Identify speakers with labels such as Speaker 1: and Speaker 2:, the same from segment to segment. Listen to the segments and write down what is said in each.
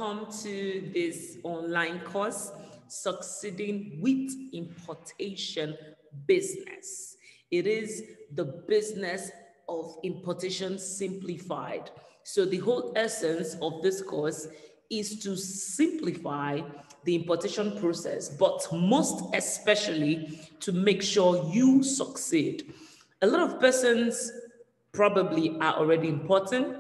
Speaker 1: welcome to this online course, Succeeding with Importation Business. It is the business of importation simplified. So the whole essence of this course is to simplify the importation process, but most especially to make sure you succeed. A lot of persons probably are already importing.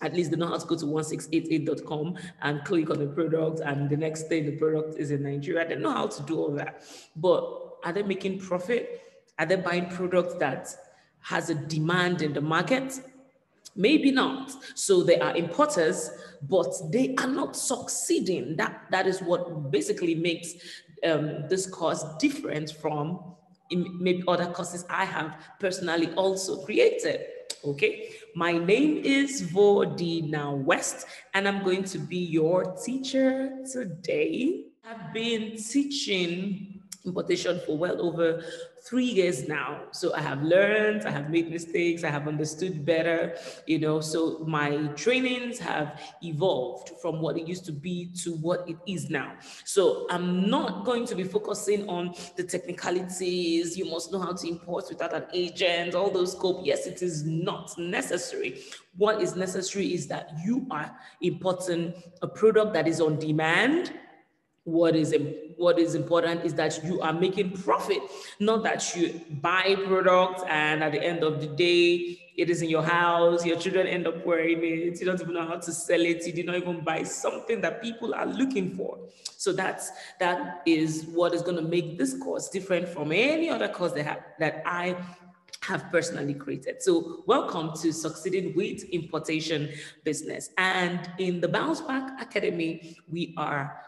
Speaker 1: At least they know how to go to 1688.com and click on the product, and the next day the product is in Nigeria. They know how to do all that. But are they making profit? Are they buying products that has a demand in the market? Maybe not. So they are importers, but they are not succeeding. That is what basically makes this course different from maybe other courses I have personally also created. Okay, my name is Vodina West, and I'm going to be your teacher today. I've been teaching importation for well over 3 years now. So I have learned, I have made mistakes, I have understood better, so my trainings have evolved from what it used to be to what it is now. So I'm not going to be focusing on the technicalities. You must know how to import without an agent, all those scope. Yes, it is not necessary. What is necessary is that you are importing a product that is on demand. What is important is that you are making profit, not that you buy products and at the end of the day, it is in your house, your children end up wearing it, you don't even know how to sell it, you did not even buy something that people are looking for. So that is what is going to make this course different from any other course that I have personally created. So welcome to Succeeding with Importation Business. And in the Bounce Back Academy, we are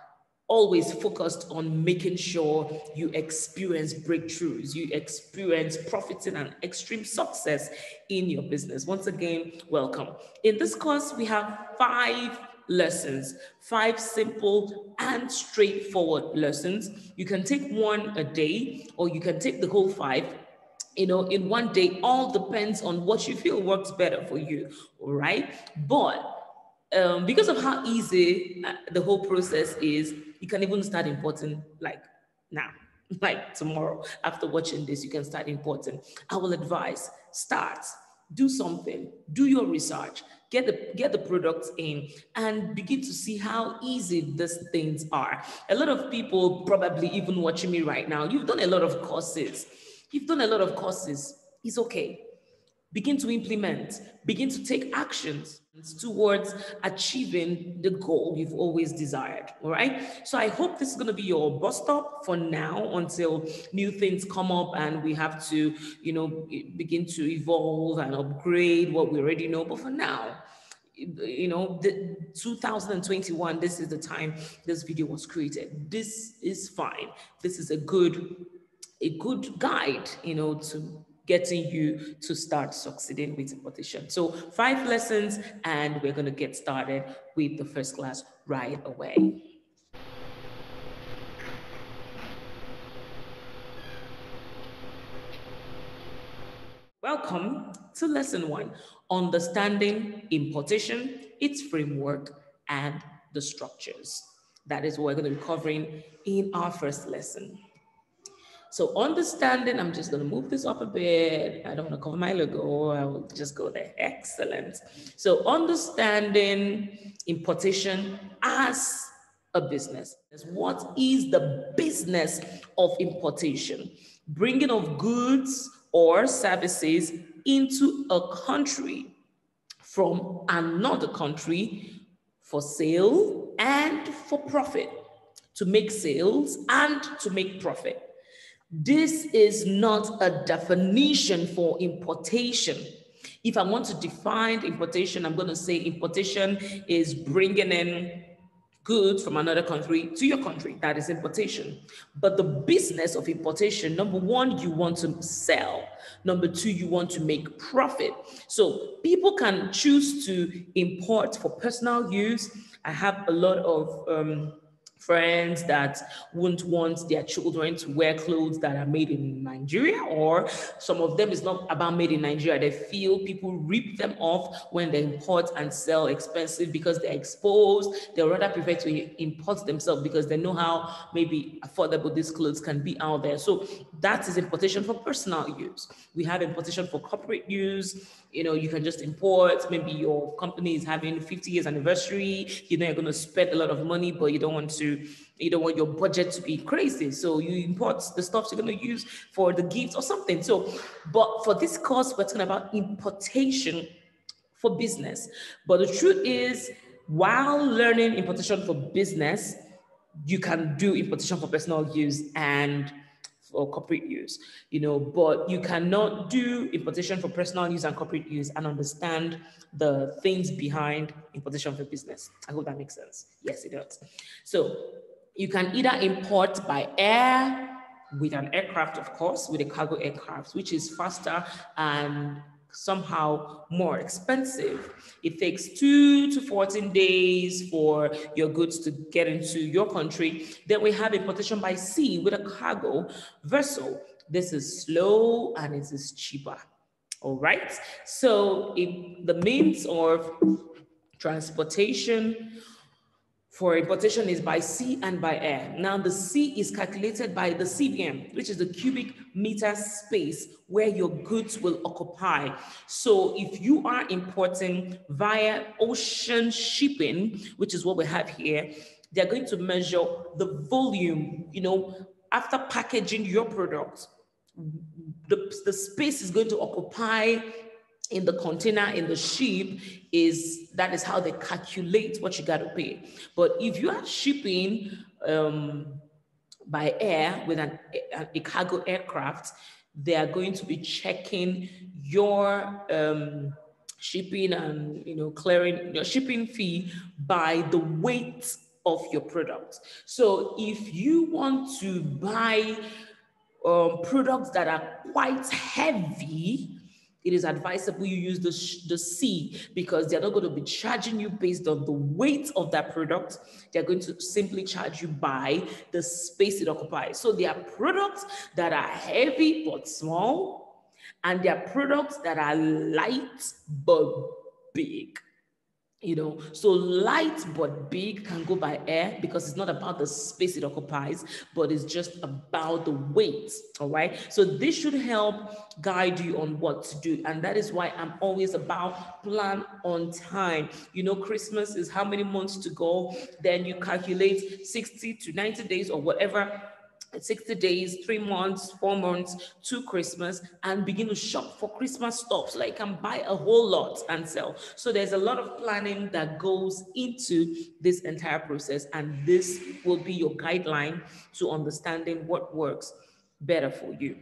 Speaker 1: always focused on making sure you experience breakthroughs, you experience profiting and extreme success in your business. Once again, welcome. In this course, we have 5 lessons, 5 simple and straightforward lessons. You can take one a day, or you can take the whole 5 in one day. All depends on what you feel works better for you, all right? But because of how easy the whole process is, you can even start importing like now, like tomorrow. After watching this, you can start importing. I will advise, start, do something, do your research, get the products in, and begin to see how easy these things are. A lot of people probably even watching me right now, you've done a lot of courses. It's okay. Begin to implement, begin to take actions towards achieving the goal you've always desired, all right? So I hope this is going to be your bus stop for now until new things come up and we have to, begin to evolve and upgrade what we already know. But for now, 2021, this is the time this video was created. This is fine. This is a good guide, to getting you to start succeeding with importation. So 5 lessons, and we're going to get started with the first class right away. Welcome to lesson 1, understanding importation, its framework, and the structures. That is what we're going to be covering in our first lesson. So understanding, I'm just going to move this up a bit. I don't want to cover my logo. I will just go there. Excellent. So understanding importation as a business. What is the business of importation? Bringing of goods or services into a country from another country for sale and for profit, to make sales and to make profit. This is not a definition for importation. If I want to define importation, I'm going to say importation is bringing in goods from another country to your country. That is importation. But the business of importation, number 1, you want to sell. Number 2, you want to make profit. So people can choose to import for personal use. I have a lot of friends that wouldn't want their children to wear clothes that are made in Nigeria, or some of them is not about made in Nigeria. They feel people rip them off when they import and sell expensive because they're exposed. They rather prefer to import themselves because they know how maybe affordable these clothes can be out there. So that is importation for personal use. We have importation for corporate use. You can just import. Maybe your company is having 50 years anniversary. You're going to spend a lot of money, but you don't want your budget to be crazy. So you import the stuff you're going to use for the gifts or something. So, but for this course, we're talking about importation for business. But the truth is, while learning importation for business, you can do importation for personal use and for corporate use, but you cannot do importation for personal use and corporate use and understand the things behind importation for business. I hope that makes sense. Yes, it does. So you can either import by air with an aircraft, of course, with a cargo aircraft, which is faster and somehow more expensive. It takes 2 to 14 days for your goods to get into your country. Then we have importation by sea with a cargo vessel. This is slow and it is cheaper. All right. So the means of transportation for importation is by sea and by air. Now, the sea is calculated by the CBM, which is the cubic meter space where your goods will occupy. So if you are importing via ocean shipping, which is what we have here, they're going to measure the volume, after packaging your product, the space is going to occupy in the container, in the ship, that is how they calculate what you got to pay. But if you are shipping by air with a cargo aircraft, they are going to be checking your shipping and clearing your shipping fee by the weight of your product. So if you want to buy products that are quite heavy, it is advisable you use the sea, because they're not going to be charging you based on the weight of that product. They're going to simply charge you by the space it occupies. So there are products that are heavy but small, and there are products that are light but big. So light but big can go by air because it's not about the space it occupies, but it's just about the weight. All right. So this should help guide you on what to do. And that is why I'm always about plan on time. Christmas is how many months to go? Then you calculate 60 to 90 days or whatever. 60 days, 3 months, 4 months to Christmas, and begin to shop for Christmas stuff so I can buy a whole lot and sell. So there's a lot of planning that goes into this entire process, and this will be your guideline to understanding what works better for you.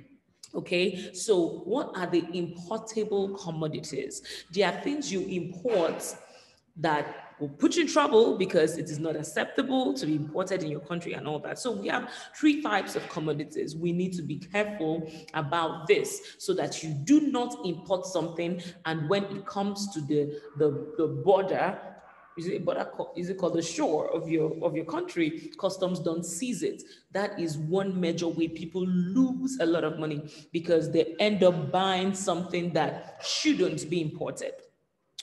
Speaker 1: Okay, so what are the importable commodities? There are things you import that will put you in trouble because it is not acceptable to be imported in your country and all that. So we have 3 types of commodities. We need to be careful about this so that you do not import something, and when it comes to the border, is it called the shore of your country, customs don't seize it. That is one major way people lose a lot of money, because they end up buying something that shouldn't be imported.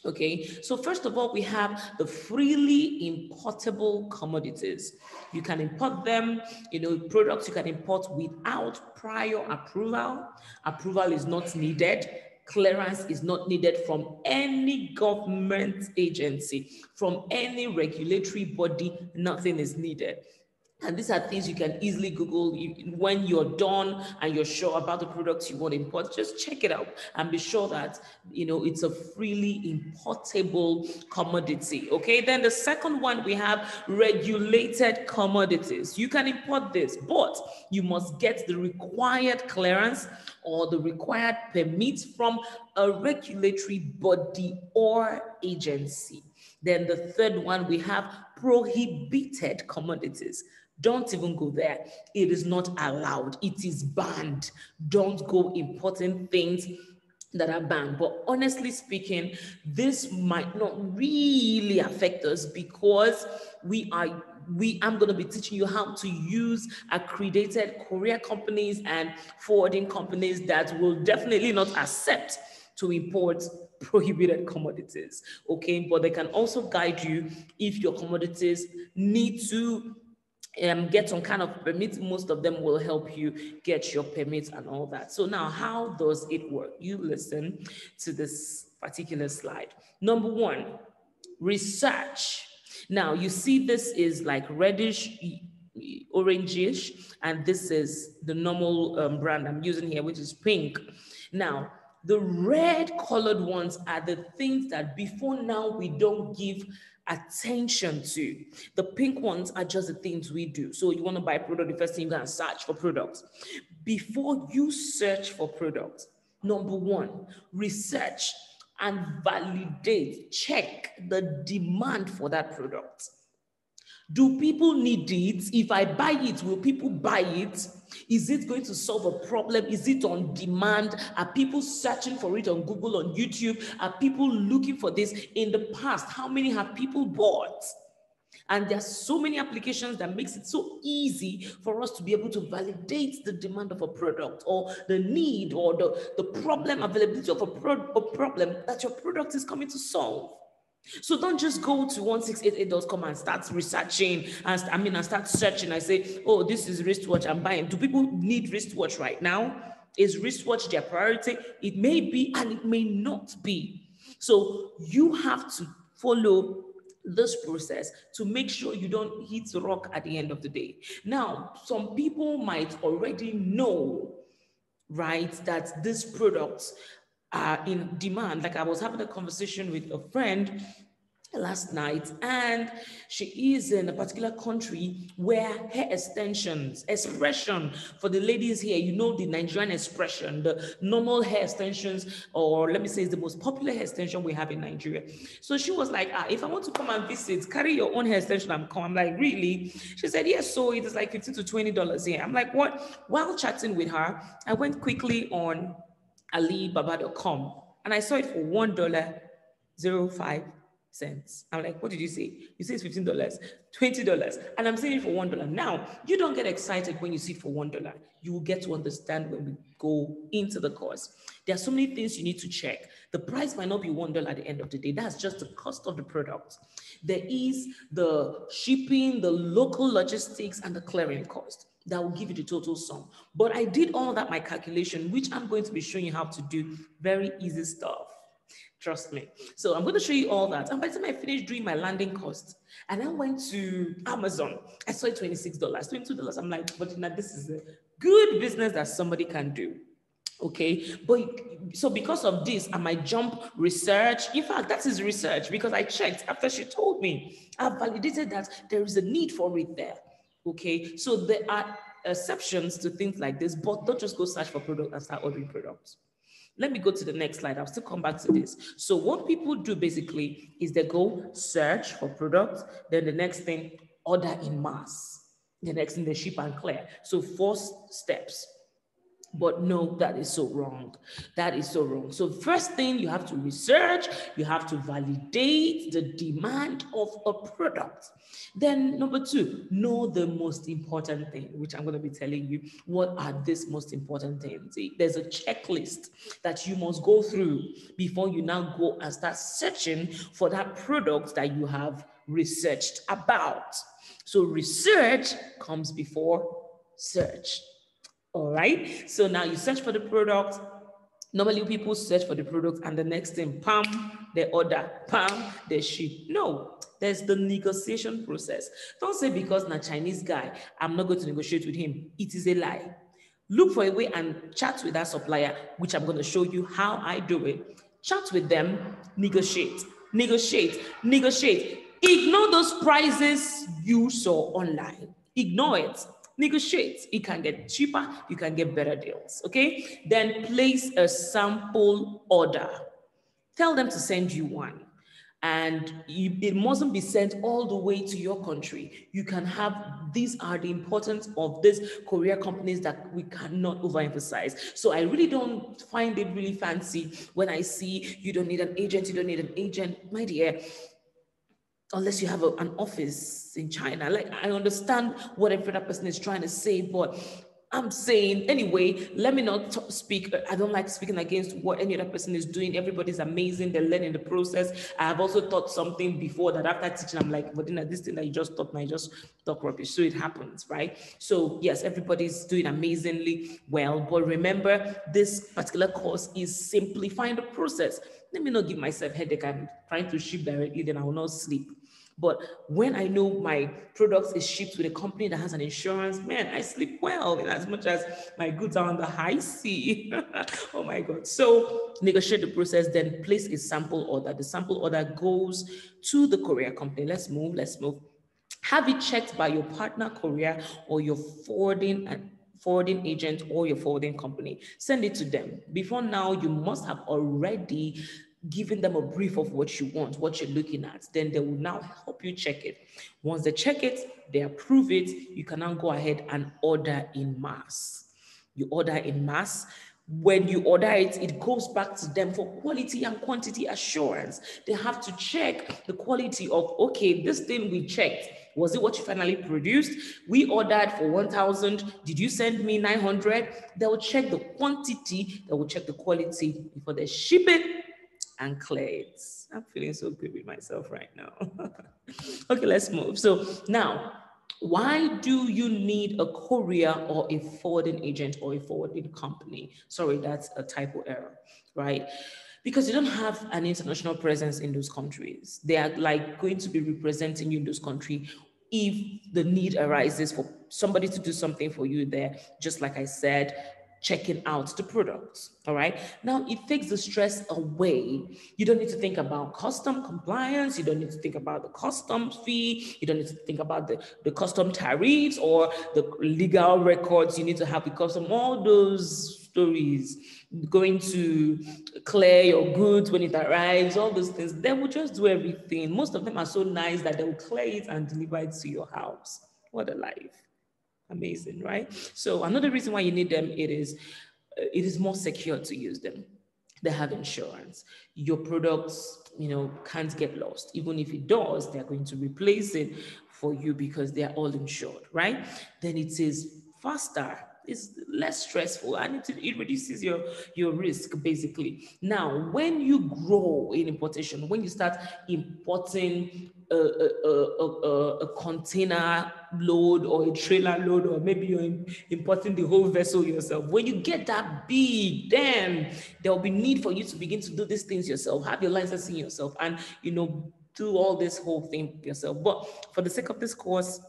Speaker 1: Okay, so first of all, we have the freely importable commodities. You can import them, products you can import without prior approval. Approval is not needed. Clearance is not needed from any government agency, from any regulatory body. Nothing is needed. And these are things you can easily Google. When you're done and you're sure about the products you want to import, just check it out and be sure that, it's a freely importable commodity. Okay, then the second one, we have regulated commodities. You can import this, but you must get the required clearance or the required permit from a regulatory body or agency. Then the third one, we have prohibited commodities. Don't even go there. It is not allowed. It is banned. Don't go importing things that are banned. But honestly speaking, this might not really affect us because we are I'm going to be teaching you how to use accredited courier companies and forwarding companies that will definitely not accept to import prohibited commodities, okay? But they can also guide you if your commodities need to get some kind of permit. Most of them will help you get your permits and all that. So now, how does it work? You listen to this particular slide. Number one, research. Now, you see this is like reddish, orangish, and this is the normal brand I'm using here, which is pink. Now, the red colored ones are the things that before now we don't give attention to. The pink ones are just the things we do. So you want to buy a product, the first thing you're going to search for products. Before you search for products, number one, research and validate, check the demand for that product. Do people need it? If I buy it, will people buy it? Is it going to solve a problem? Is it on demand? Are people searching for it on Google, on YouTube? Are people looking for this? In the past, how many have people bought? And there's so many applications that makes it so easy for us to be able to validate the demand of a product or the need or the problem, availability of a problem that your product is coming to solve. So don't just go to 1688.com and start researching and start searching. I say, oh, this is wristwatch I'm buying. Do people need wristwatch right now? Is wristwatch their priority? It may be and it may not be. So you have to follow this process to make sure you don't hit the rock at the end of the day. Now, some people might already know, right, that these products are in demand. Like I was having a conversation with a friend last night, and she is in a particular country where hair extensions, expression for the ladies here, you know, the Nigerian expression, the normal hair extensions, or let me say, is the most popular hair extension we have in Nigeria. So she was like, if I want to come and visit, carry your own hair extension and come. I'm like, really? She said, yes. So it is like $15 to $20 here. I'm like, what? While chatting with her, I went quickly on Alibaba.com and I saw it for $1.05. I'm like, what did you say? You say it's $15, $20, and I'm saying it for $1. Now, you don't get excited when you see it for $1. You will get to understand when we go into the course. There are so many things you need to check. The price might not be $1 at the end of the day. That's just the cost of the product. There is the shipping, the local logistics, and the clearing cost. That will give you the total sum. But I did all that, my calculation, which I'm going to be showing you how to do. Very easy stuff. Trust me. So I'm going to show you all that. And by the time I finished doing my landing cost, and I went to Amazon, I saw it $26, $22. I'm like, but now this is a good business that somebody can do. Okay, but so because of this, I might jump research. In fact, that is research because I checked after she told me. I validated that there is a need for it there. Okay, so there are exceptions to things like this, but don't just go search for product and start ordering products. Let me go to the next slide. I'll still come back to this. So what people do basically is they go search for products. Then the next thing, order in mass. The next thing, they ship and clear. So 4 steps. But no, that is so wrong. That is so wrong. So first thing, you have to research, you have to validate the demand of a product. Then number 2, know the most important thing, which I'm going to be telling you. What are these most important things? There's a checklist that you must go through before you now go and start searching for that product that you have researched about. So research comes before search. All right, so now you search for the product. Normally people search for the product and the next thing, pam, they order, pam, they ship. No, there's the negotiation process. Don't say because na Chinese guy, I'm not going to negotiate with him. It is a lie. Look for a way and chat with that supplier, which I'm going to show you how I do it. Chat with them, negotiate, negotiate, negotiate. Ignore those prices you saw online. Ignore it. Negotiate. It can get cheaper, you can get better deals, okay? Then place a sample order. Tell them to send you one. And it mustn't be sent all the way to your country. You can have, these are the importance of these courier companies that we cannot overemphasize. So I really don't find it really fancy when I see you don't need an agent, you don't need an agent. My dear, unless you have an office in China. Like, I understand what every other person is trying to say, but I'm saying, anyway, let me not speak. I don't like speaking against what any other person is doing. Everybody's amazing. They're learning the process. I have also taught something before that after teaching, I'm like, but this thing that you just taught me, I just talk rubbish. So it happens, right? So yes, everybody's doing amazingly well. But remember, this particular course is simplifying the process. Let me not give myself headache. I'm trying to ship directly, then I will not sleep. But when I know my product is shipped with a company that has an insurance, man, I sleep well in as much as my goods are on the high sea. Oh my God. So negotiate the process, then place a sample order. The sample order goes to the courier company. Let's move. Have it checked by your partner courier or your forwarding agent or your forwarding company. Send it to them. Before now, you must have already given them a brief of what you want, what you're looking at. Then they will now help you check it. Once they check it, they approve it, you can now go ahead and order in mass. You order in mass. When you order it, it goes back to them for quality and quantity assurance. They have to check the quality of, okay, this thing we checked, was it what you finally produced? We ordered for 1,000. Did you send me 900? They will check the quantity, they will check the quality before they ship it and clear it. I'm feeling so good with myself right now. Okay, let's move. So now, why do you need a courier or a forwarding agent or a forwarding company? Sorry, that's a typo error, right? Because you don't have an international presence in those countries. They are like going to be representing you in those countries if the need arises for somebody to do something for you there. Just like I said, checking out the products. All right. Now it takes the stress away. You don't need to think about custom compliance. You don't need to think about the customs fee. You don't need to think about the custom tariffs or the legal records you need to have with custom, all those stories, going to clear your goods when it arrives, all those things. They will just do everything. Most of them are so nice that they will clear it and deliver it to your house. What a life. Amazing, right? So another reason why you need them, it is more secure to use them. They have insurance. Your products, can't get lost. Even if it does, they're going to replace it for you because they're all insured, right? Then it is faster. It's less stressful and it reduces your risk basically. Now, when you grow in importation, when you start importing a container load or a trailer load, or maybe you're importing the whole vessel yourself. When you get that big, then there will be need for you to begin to do these things yourself, have your licensing yourself, and do all this whole thing yourself. But for the sake of this course,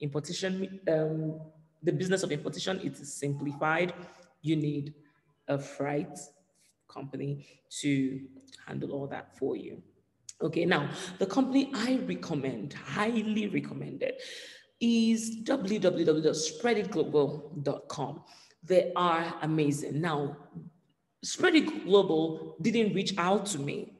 Speaker 1: importation, the business of importation, it is simplified. You need a freight company to handle all that for you. Okay, now the company I recommend, highly recommended, is www.spreaditglobal.com. They are amazing. Now, Spread It Global didn't reach out to me.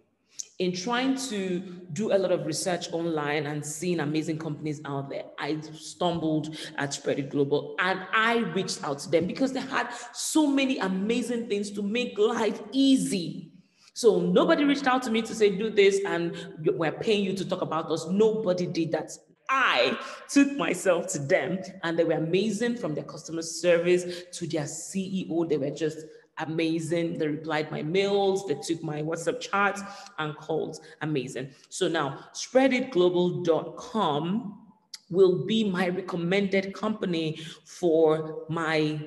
Speaker 1: In trying to do a lot of research online and seeing amazing companies out there, I stumbled at Spread It Global and I reached out to them because they had so many amazing things to make life easy. So nobody reached out to me to say, do this, and we're paying you to talk about us. Nobody did that. I took myself to them and they were amazing, from their customer service to their CEO. They were just amazing. They replied my mails, they took my WhatsApp chats and calls. Amazing. So now spreaditglobal.com will be my recommended company for my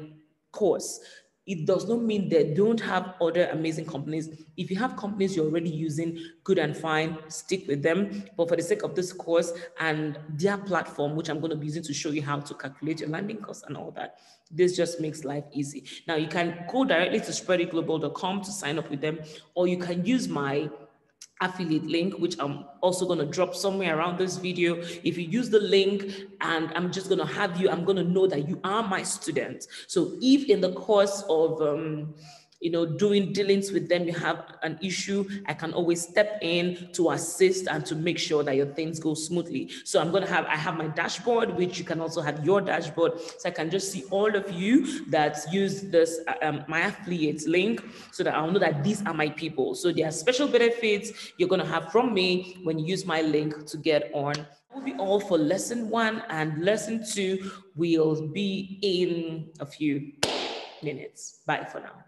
Speaker 1: course. It does not mean they don't have other amazing companies. If you have companies you're already using, good and fine, stick with them. But for the sake of this course and their platform, which I'm going to be using to show you how to calculate your landing costs and all that, this just makes life easy. Now, you can go directly to spreaditglobal.com to sign up with them, or you can use my affiliate link, which I'm also going to drop somewhere around this video. If you use the link, and I'm just going to have you, I'm going to know that you are my student. So if in the course of doing dealings with them, you have an issue, I can always step in to assist and to make sure that your things go smoothly. So I have my dashboard, which you can also have your dashboard. So I can just see all of you that use this, my affiliate link, so that I'll know that these are my people. So there are special benefits you're going to have from me when you use my link to get on. That will be all for lesson 1, and lesson 2 will be in a few minutes. Bye for now.